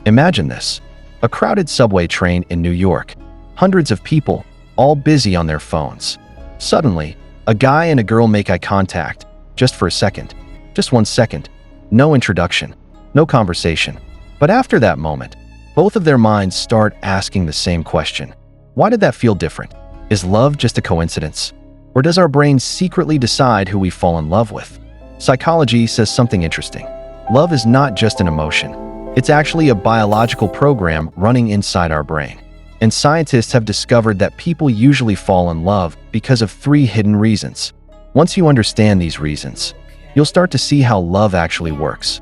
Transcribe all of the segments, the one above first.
Imagine this: a crowded subway train in New York, hundreds of people, all busy on their phones. Suddenly, a guy and a girl make eye contact, just for a second, just 1 second. No introduction, no conversation. But after that moment, both of their minds start asking the same question. Why did that feel different? Is love just a coincidence? Or does our brain secretly decide who we fall in love with? Psychology says something interesting. Love is not just an emotion. It's actually a biological program running inside our brain. And scientists have discovered that people usually fall in love because of 3 hidden reasons. Once you understand these reasons, you'll start to see how love actually works.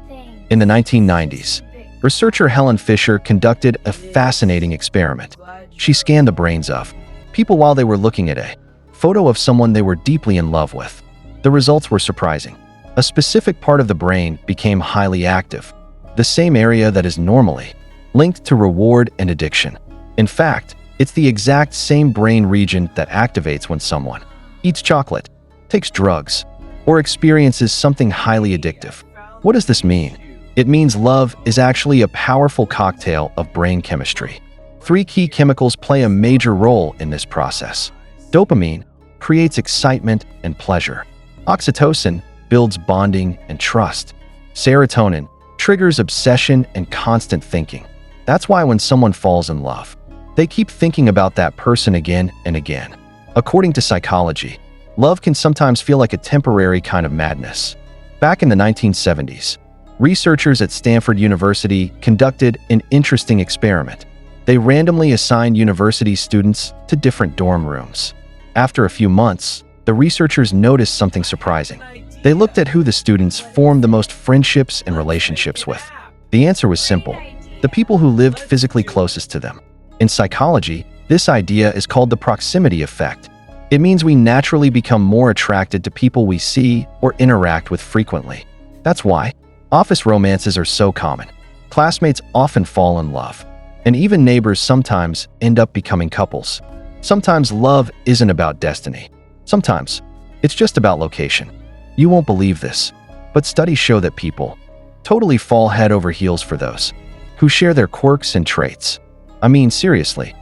In the 1990s, researcher Helen Fisher conducted a fascinating experiment. She scanned the brains of people while they were looking at a photo of someone they were deeply in love with. The results were surprising. A specific part of the brain became highly active, the same area that is normally linked to reward and addiction. In fact, it's the exact same brain region that activates when someone eats chocolate, takes drugs, or experiences something highly addictive. What does this mean? It means love is actually a powerful cocktail of brain chemistry. 3 key chemicals play a major role in this process. Dopamine creates excitement and pleasure. Oxytocin builds bonding and trust. Serotonin triggers obsession and constant thinking. That's why when someone falls in love, they keep thinking about that person again and again. According to psychology, love can sometimes feel like a temporary kind of madness. Back in the 1970s, researchers at Stanford University conducted an interesting experiment. They randomly assigned university students to different dorm rooms. After a few months, the researchers noticed something surprising. They looked at who the students formed the most friendships and relationships with. The answer was simple: the people who lived physically closest to them. In psychology, this idea is called the proximity effect. It means we naturally become more attracted to people we see or interact with frequently. That's why office romances are so common. Classmates often fall in love, and even neighbors sometimes end up becoming couples. Sometimes love isn't about destiny. Sometimes it's just about location. You won't believe this, but studies show that people totally fall head over heels for those who share their quirks and traits. I mean, seriously.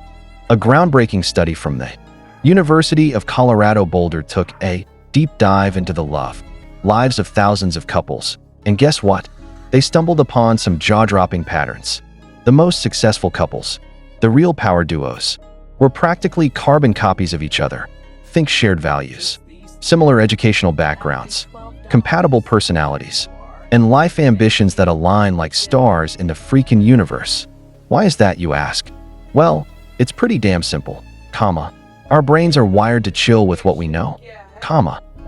A groundbreaking study from the University of Colorado Boulder took a deep dive into the lives of thousands of couples. And guess what? They stumbled upon some jaw-dropping patterns. The most successful couples, the real power duos, were practically carbon copies of each other. Think shared values, similar educational backgrounds, compatible personalities, and life ambitions that align like stars in the freaking universe. Why is that, you ask? Well, it's pretty damn simple. Our brains are wired to chill with what we know.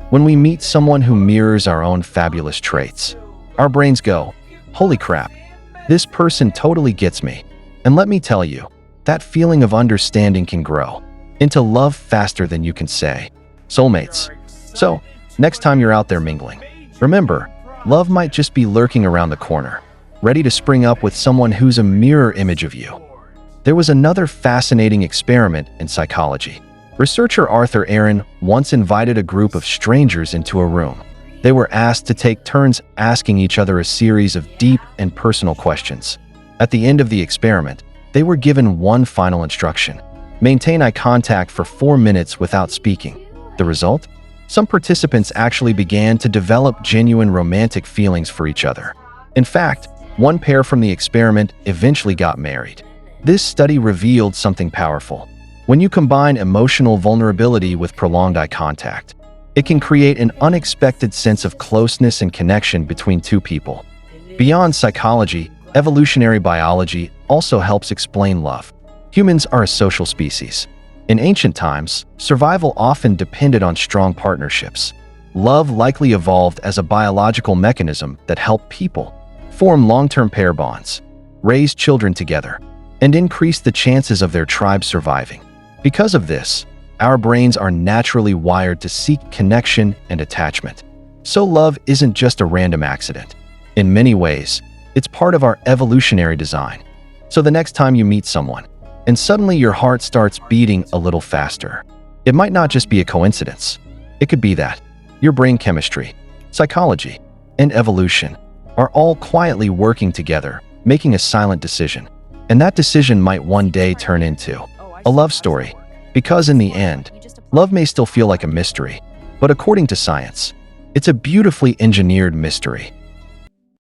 When we meet someone who mirrors our own fabulous traits, our brains go, holy crap, this person totally gets me. And let me tell you, that feeling of understanding can grow into love faster than you can say. Soulmates. So, next time you're out there mingling, remember, love might just be lurking around the corner, ready to spring up with someone who's a mirror image of you. There was another fascinating experiment in psychology. Researcher Arthur Aron once invited a group of strangers into a room. They were asked to take turns asking each other a series of deep and personal questions. At the end of the experiment, they were given one final instruction: maintain eye contact for 4 minutes without speaking. The result? Some participants actually began to develop genuine romantic feelings for each other. In fact, one pair from the experiment eventually got married. This study revealed something powerful. When you combine emotional vulnerability with prolonged eye contact, it can create an unexpected sense of closeness and connection between 2 people. Beyond psychology, evolutionary biology also helps explain love. Humans are a social species. In ancient times, survival often depended on strong partnerships. Love likely evolved as a biological mechanism that helped people form long-term pair bonds, raise children together, and increase the chances of their tribe surviving. Because of this, our brains are naturally wired to seek connection and attachment. So love isn't just a random accident. In many ways, it's part of our evolutionary design. So the next time you meet someone, and suddenly your heart starts beating a little faster, it might not just be a coincidence. It could be that your brain chemistry, psychology, and evolution are all quietly working together, making a silent decision. And that decision might one day turn into a love story. Because in the end, love may still feel like a mystery, but according to science, it's a beautifully engineered mystery.